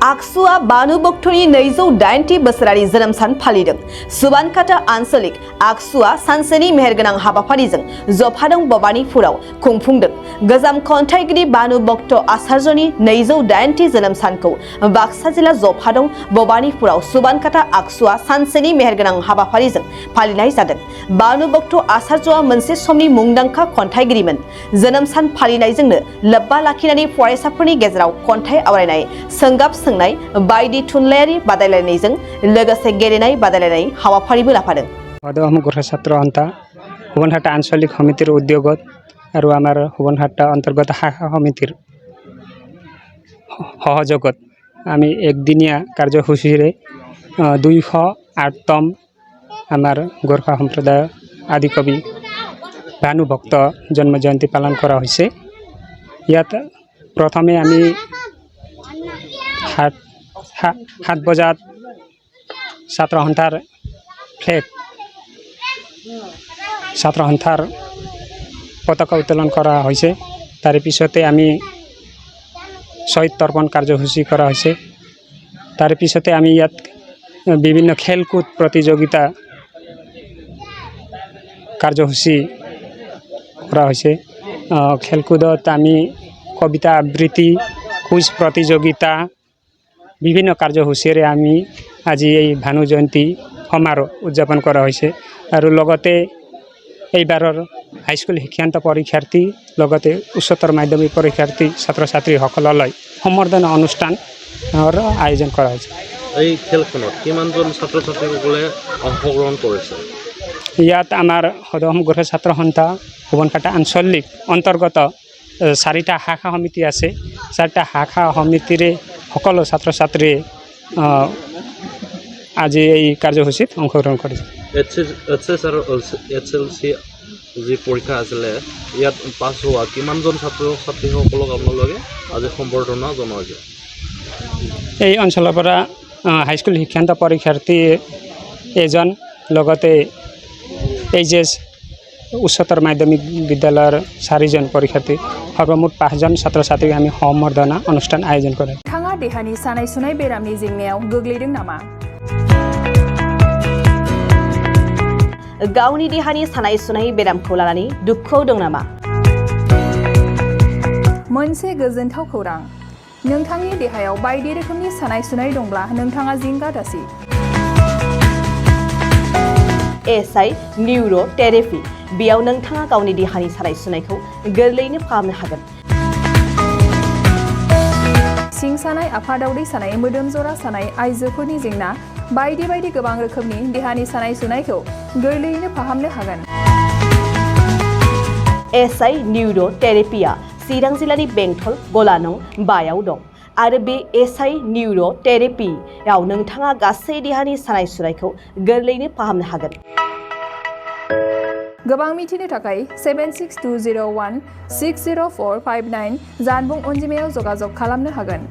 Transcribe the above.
आगसुआ भानुभक्तनि 280 बोसोरारि जोनोम सान फालिदों। सुबानकाटा आन्सलिक आगसुआ सानसेनि मेहेरगोनां हाबाफारिजों जफादं भबानिपुराव खुंफुंदों। गोजाम खन्थाइगिरि भानुभक्त आचार्यनि 280 जोनोम सानखौ बाक्सा जिल्ला जफादं भबानिपुराव सुबानकाटा आगसुआ सानसेनि मेहेरगोनां हाबाफारिजों फालिनाय जादों। भानुभक्त आचार्यआ मोनसे समनि मुंदांखा खन्थाइगिरिमोन। जोनोम सान फालिनायजोंनो लोब्बा लाखिनानै फरायसाफोरनि गेजेराव खन्थाइ आवरायनाय, सोंगाब सोंनाय बायदि थुनलायारि बादायलायनायजों लोगोसे गेलेनाय बादायलायनाय हाबाफारिबो लाफादों। गृह छात्र अन्ता हुबनहाटा आंचलिक समितिर उद्योगत और आमार हुबनहाटा अंतर्गत शाखा समितिर सहयोगत आमी एकदिनिया कार्यसूचीरे 208तम आमार गोरखा सम्प्रदाय आदिकवि भानुभक्त जन्म जयंती पालन करा होइसे। यात प्रथमे आमी 7 बजात छात्र सन्थार फ्लेग छात्र सन्थार पताका उत्तोलन करा होइसे। तारे पिछते आमी शहीद तर्पण कार्यसूची करा होइसे। तारे पिछते आमी यात विभिन्न खेलकूद प्रतियोगिता कार्यसूची करा होइसे। खेलकूदत आमी कविता आवृत्ति, कुइज प्रतियोगिता विभिन्न कार्यसूचीरे आमी आज ये भानु जयंती समारोह उद्यापन करा होइसे। और लगते এইবাৰৰ হাইস্কুল শিক্ষান্ত পৰীক্ষাৰ্থী লগতে উচ্চতৰ মাধ্যমিক পৰীক্ষাৰ্থী ছাত্ৰ ছাত্ৰীসকললৈ সম্বৰ্ধনা অনুষ্ঠানৰ আয়োজন কৰা হৈছে। এই খেলখনত কিমানজন ছাত্ৰ ছাত্ৰীসকলে অংশগ্ৰহণ কৰিছে? ইয়াত আমাৰ সদসমগ্ৰ ছাত্ৰ সন্থা ভুৱনকাটা আঞ্চলিক অন্তৰ্গত 4টা শাখা সমিতি আছে। 4টা শাখা সমিতিৰে সকলো ছাত্ৰ ছাত্ৰীয়ে আজি এই কাৰ্যসূচীত অংশগ্ৰহণ কৰিছে। HSLC যি পৰীক্ষা আছিলে ইয়াত পাছ হোৱা কিমানজন ছাত্ৰ ছাত্ৰীসকলক আপোনালোকে আজি সম্বৰ্ধনা জনাইছে? এই অঞ্চলৰ পৰা হাইস্কুল শিক্ষান্ত পৰীক্ষাৰ্থী এজন লগতে এইচএছ উচ্চতৰ মাধ্যমিক বিদ্যালয়ৰ 4জন পৰীক্ষাৰ্থী সৰ্বমুঠ 5জন ছাত্ৰ ছাত্ৰীক আমি সম্বৰ্ধনা অনুষ্ঠান আয়োজন কৰে। नोंथाङा देहानि सानाय सुनाय बेरामनि जेंनायाव गोग्लैदों नामा? गावनि देहानि सानाय सुनाय बेरामखौ लानानै दुखुआव दं नामा? मोनसे गोजोनथाव खौरां, नोंथांनि देहायाव बायदि रोखोमनि सानाय सुनाय दंब्ला नोंथाङा जिंगा दासि। एसआइ निउर'थेरापि बेयाव नोंथाङा गावनि देहानि सानाय सुनायखौ गोरलैयैनो फाहामनो हागोन। सिं सानाय, आफादावदै सानाय, मोदोम जरा सानाय, आइजोफोरनि जेंना बायदि बायदि गोबां रोखोमनि देहानि सानाय सुनायखौ गोरलैयैनो फाहामनो हागोन। एसआइ निउर'थेरापिया चिरां जिल्लानि बेंटल गलानं 5आव दं आरो बे एसआइ निउर'थेरापियाव नोंथाङा गासै देहानि सानाय सुनायखौ गोरलैयैनो फाहामनो हागोन। गोबां मिथिनो थाखाय 7620160459 जानबुं अनजिमायाव जगाजग खालामनो हागोन।